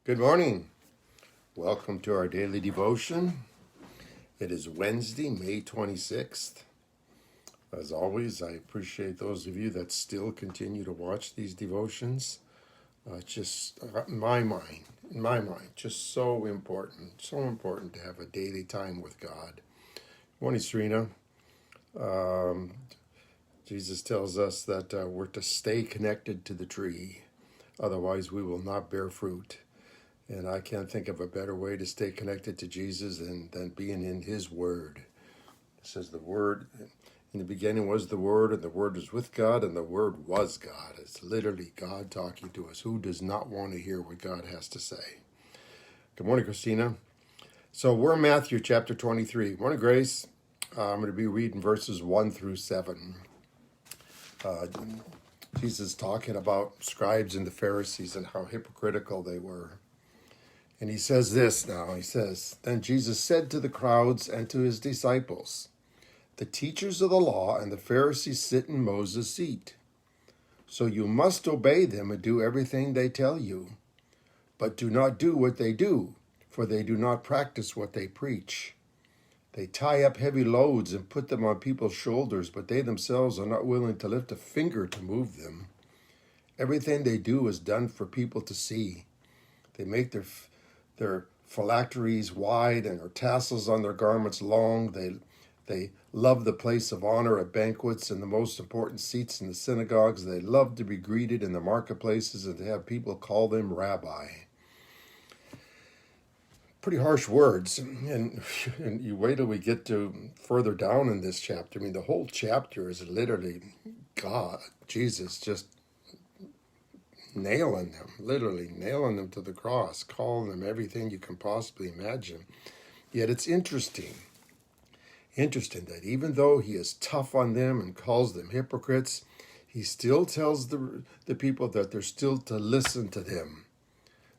Good morning. Welcome to our daily devotion. It is Wednesday, May 26th. As always, I appreciate those of you that still continue to watch these devotions. In my mind, just so important to have a daily time with God. Morning, Serena. Jesus tells us that we're to stay connected to the tree. Otherwise, we will not bear fruit. And I can't think of a better way to stay connected to Jesus than being in His Word. It says the Word, in the beginning was the Word, and the Word was with God, and the Word was God. It's literally God talking to us. Who does not want to hear what God has to say? Good morning, Christina. So we're in Matthew chapter 23. Morning, Grace. I'm going to be reading verses 1 through 7. Jesus talking about scribes and the Pharisees and how hypocritical they were. And he says this now, Then Jesus said to the crowds and to his disciples, the teachers of the law and the Pharisees sit in Moses' seat. So you must obey them and do everything they tell you. But do not do what they do, for they do not practice what they preach. They tie up heavy loads and put them on people's shoulders, but they themselves are not willing to lift a finger to move them. Everything they do is done for people to see. They make their phylacteries wide and their tassels on their garments long. They love the place of honor at banquets and the most important seats in the synagogues. They love to be greeted in the marketplaces and to have people call them rabbi. Pretty harsh words. And you wait till we get to further down in this chapter. I mean, the whole chapter is literally God, Jesus, just nailing them to the cross, calling them everything you can possibly imagine. Yet it's interesting that even though he is tough on them and calls them hypocrites, he still tells the people that they're still to listen to them,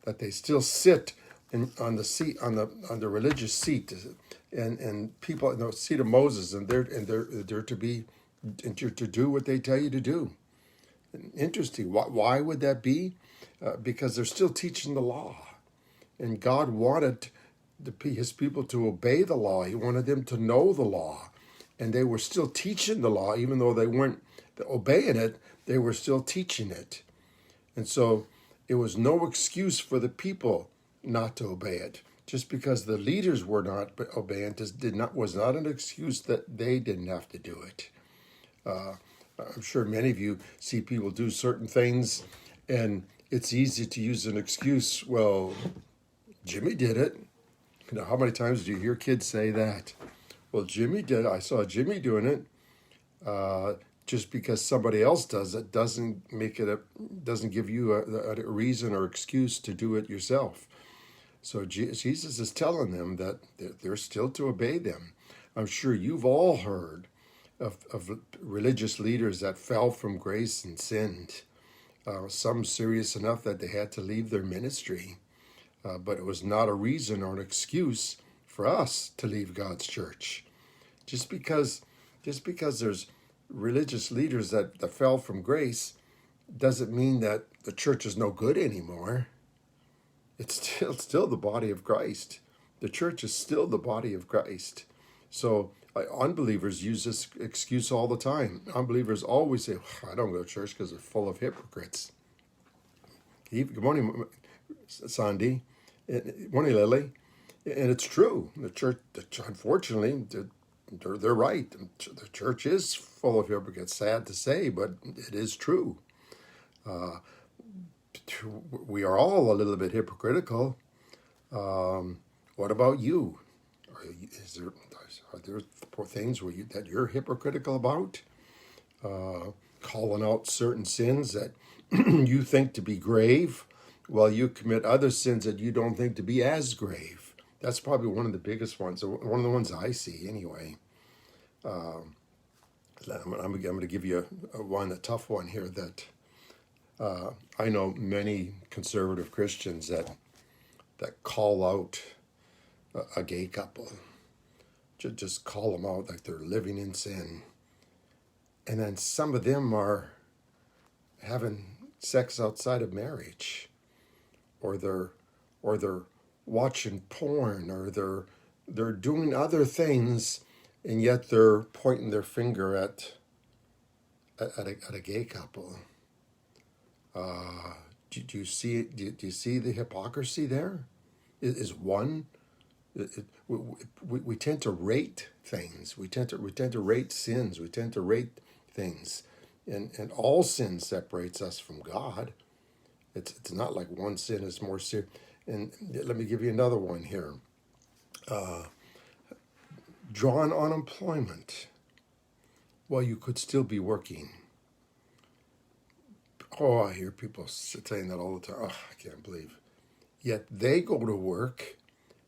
that they still sit on the religious seat and people in the seat of Moses, and they're to do what they tell you to do. Interesting. Why would that be? Because they're still teaching the law. And God wanted his people to obey the law. He wanted them to know the law. And they were still teaching the law. Even though they weren't obeying it, they were still teaching it. And so it was no excuse for the people not to obey it. Just because the leaders were not obeying it was not an excuse that they didn't have to do it. I'm sure many of you see people do certain things, and it's easy to use an excuse. Well, Jimmy did it. You know, how many times do you hear kids say that? Well, Jimmy did it. I saw Jimmy doing it. Just because somebody else does it doesn't give you a reason or excuse to do it yourself. So Jesus is telling them that they're still to obey them. I'm sure you've all heard of religious leaders that fell from grace and sinned. Some serious enough that they had to leave their ministry. But it was not a reason or an excuse for us to leave God's church. Just because there's religious leaders that fell from grace doesn't mean that the church is no good anymore. It's still the body of Christ. The church is still the body of Christ. So unbelievers use this excuse all the time. Unbelievers always say, I don't go to church because it's full of hypocrites. Good morning, Sandy. Good morning, Lily. And it's true. The church, unfortunately, they're right. The church is full of hypocrites. Sad to say, but it is true. We are all a little bit hypocritical. What about you? Are there things that you're hypocritical about? Calling out certain sins that you think to be grave, while you commit other sins that you don't think to be as grave. That's probably one of the biggest ones, one of the ones I see anyway. I'm going to give you a tough one here that I know many conservative Christians that call out a gay couple. Just call them out like they're living in sin. And then some of them are having sex outside of marriage, or they're or they're watching porn, or they're doing other things, and yet they're pointing their finger at a gay couple. Do you see it? Do you see the hypocrisy there? Is one? We tend to rate things. We tend to rate sins. We tend to rate things, and all sin separates us from God. It's not like one sin is more serious. And let me give you another one here. Drawn unemployment while you could still be working. Oh, I hear people saying that all the time. Oh, I can't believe. Yet they go to work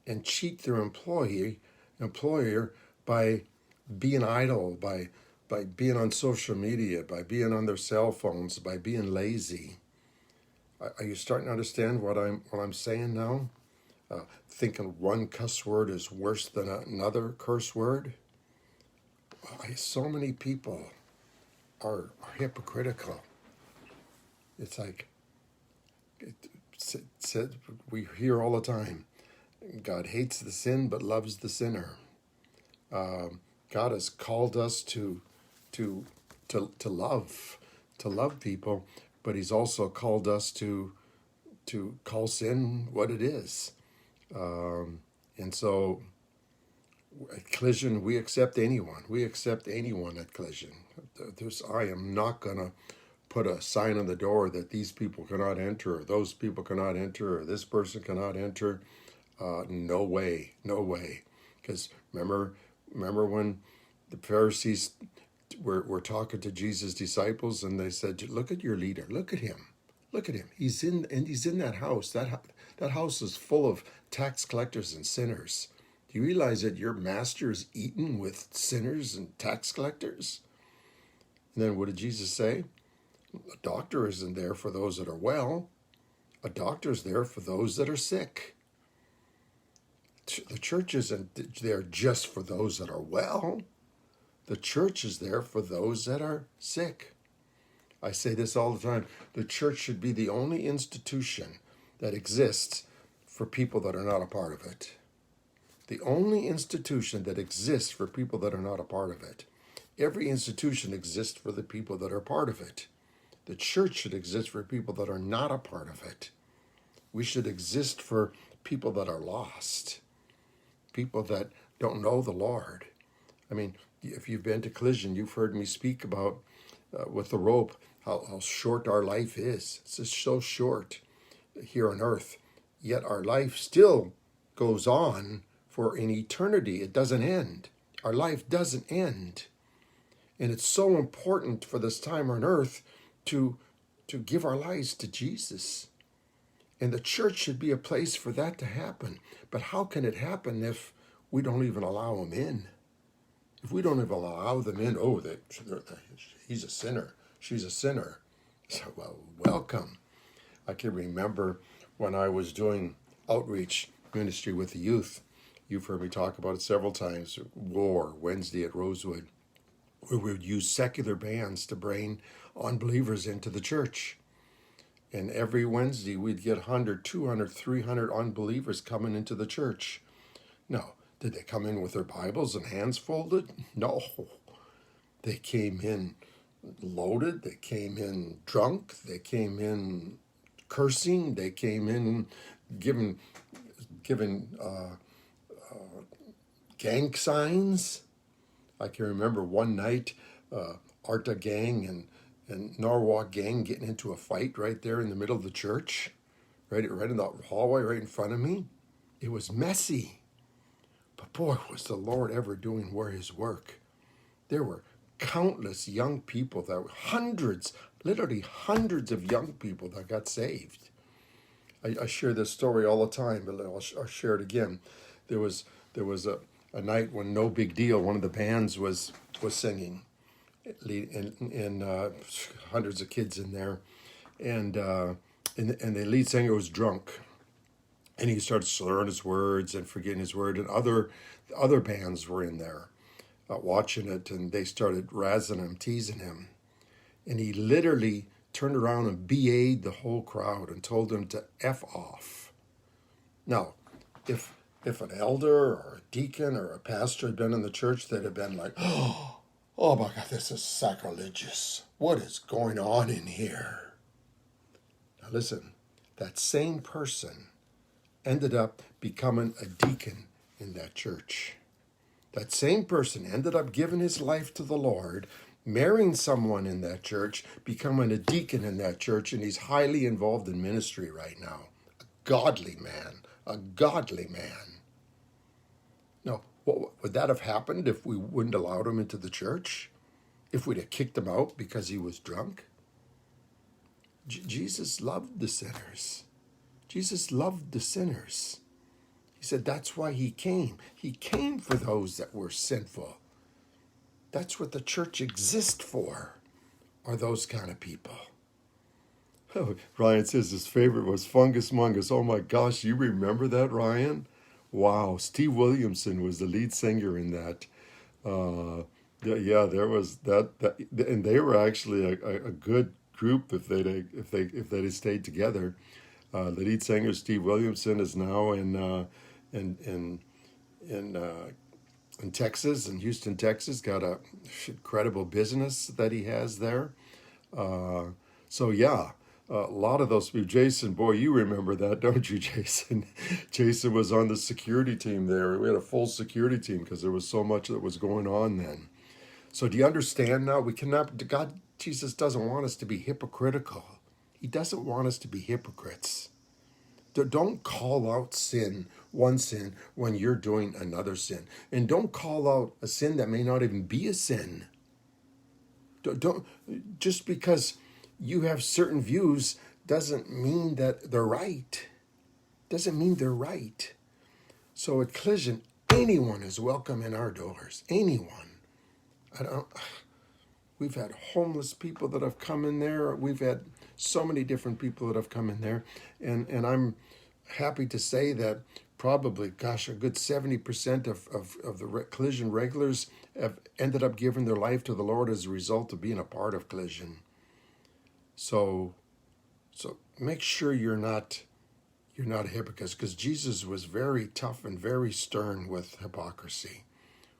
and cheat their employer by being idle, by being on social media, by being on their cell phones, by being lazy. Are you starting to understand what I'm saying now? Thinking one cuss word is worse than another curse word. So many people are hypocritical. It's like we hear all the time, God hates the sin but loves the sinner. God has called us to love people, but He's also called us to call sin what it is. And so at Collision, we accept anyone. We accept anyone at Collision. I am not going to put a sign on the door that these people cannot enter, or those people cannot enter, or this person cannot enter. No way. Because remember when the Pharisees were talking to Jesus' disciples, and they said, "Look at your leader. Look at him. He's in that house. That house is full of tax collectors and sinners. Do you realize that your master is eating with sinners and tax collectors?" And then what did Jesus say? A doctor isn't there for those that are well. A doctor is there for those that are sick. The church isn't there just for those that are well. The church is there for those that are sick. I say this all the time. The church should be the only institution that exists for people that are not a part of it. The only institution that exists for people that are not a part of it. Every institution exists for the people that are part of it. The church should exist for people that are not a part of it. We should exist for people that are lost, people that don't know the Lord. I mean, if you've been to Collision, you've heard me speak about with the rope, how short our life is. It's just so short here on earth, yet our life still goes on for an eternity. It doesn't end. Our life doesn't end. And it's so important for this time on earth to give our lives to Jesus. And the church should be a place for that to happen. But how can it happen if we don't even allow them in? If we don't even allow them in, he's a sinner, she's a sinner. So, well, welcome. I can remember when I was doing outreach ministry with the youth. You've heard me talk about it several times. War, Wednesday at Rosewood. We would use secular bands to bring unbelievers into the church. And every Wednesday we'd get 100, 200, 300 unbelievers coming into the church. No. Did they come in with their Bibles and hands folded? No. They came in loaded. They came in drunk. They came in cursing. They came in giving gang signs. I can remember one night, Arta gang and Norwalk gang getting into a fight right there in the middle of the church, right in the hallway right in front of me. It was messy. But boy, was the Lord ever doing His work. There were countless young people, literally hundreds of young people that got saved. I share this story all the time, but I'll share it again. There was a night when No Big Deal, one of the bands was singing, and hundreds of kids in there, and the lead singer was drunk. And he started slurring his words and forgetting his word. And other bands were in there watching it, and they started razzing him, teasing him. And he literally turned around and BA'd the whole crowd and told them to F off. Now, if an elder or a deacon or a pastor had been in the church, they'd have been like, oh my God, this is sacrilegious. What is going on in here? Now listen, that same person ended up becoming a deacon in that church. That same person ended up giving his life to the Lord, marrying someone in that church, becoming a deacon in that church, and he's highly involved in ministry right now. A godly man, a godly man. Now, would that have happened if we wouldn't allowed him into the church? If we'd have kicked him out because he was drunk? Jesus loved the sinners. Jesus loved the sinners. He said that's why he came. He came for those that were sinful. That's what the church exists for, are those kind of people. Oh, Ryan says his favorite was Fungus Mungus. Oh my gosh, you remember that, Ryan? Wow, Steve Williamson was the lead singer in that. Yeah, there was that, and they were actually a good group if they'd have stayed together. The lead singer Steve Williamson is now in Texas, in Houston, Texas. Got a incredible business that he has there. So yeah, a lot of those people. Jason, boy, you remember that, don't you, Jason? Jason was on the security team there. We had a full security team because there was so much that was going on then. So do you understand now? We cannot. Jesus doesn't want us to be hypocritical. He doesn't want us to be hypocrites. Don't call out one sin, when you're doing another sin. And don't call out a sin that may not even be a sin. Don't just because you have certain views doesn't mean that they're right. Doesn't mean they're right. So at Collision, anyone is welcome in our doors. Anyone. We've had homeless people that have come in there. We've had so many different people that have come in there. And I'm happy to say that probably, a good 70% of the Collision regulars have ended up giving their life to the Lord as a result of being a part of Collision. So make sure you're not a hypocrite, because Jesus was very tough and very stern with hypocrisy.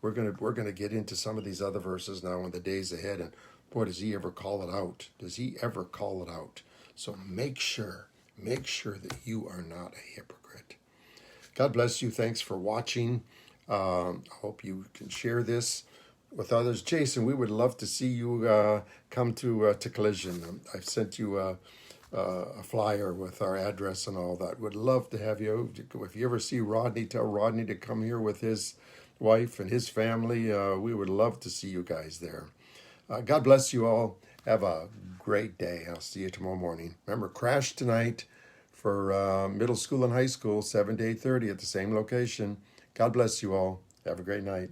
We're gonna get into some of these other verses now in the days ahead, and boy, does he ever call it out? Does he ever call it out? So make sure that you are not a hypocrite. God bless you. Thanks for watching. I hope you can share this with others. Jason, we would love to see you come to Collision. I've sent you a flyer with our address and all that. Would love to have you. If you ever see Rodney, tell Rodney to come here with his wife and his family. We would love to see you guys there. God bless you all. Have a great day. I'll see you tomorrow morning. Remember, crash tonight for middle school and high school, 7 to 8:30 at the same location. God bless you all. Have a great night.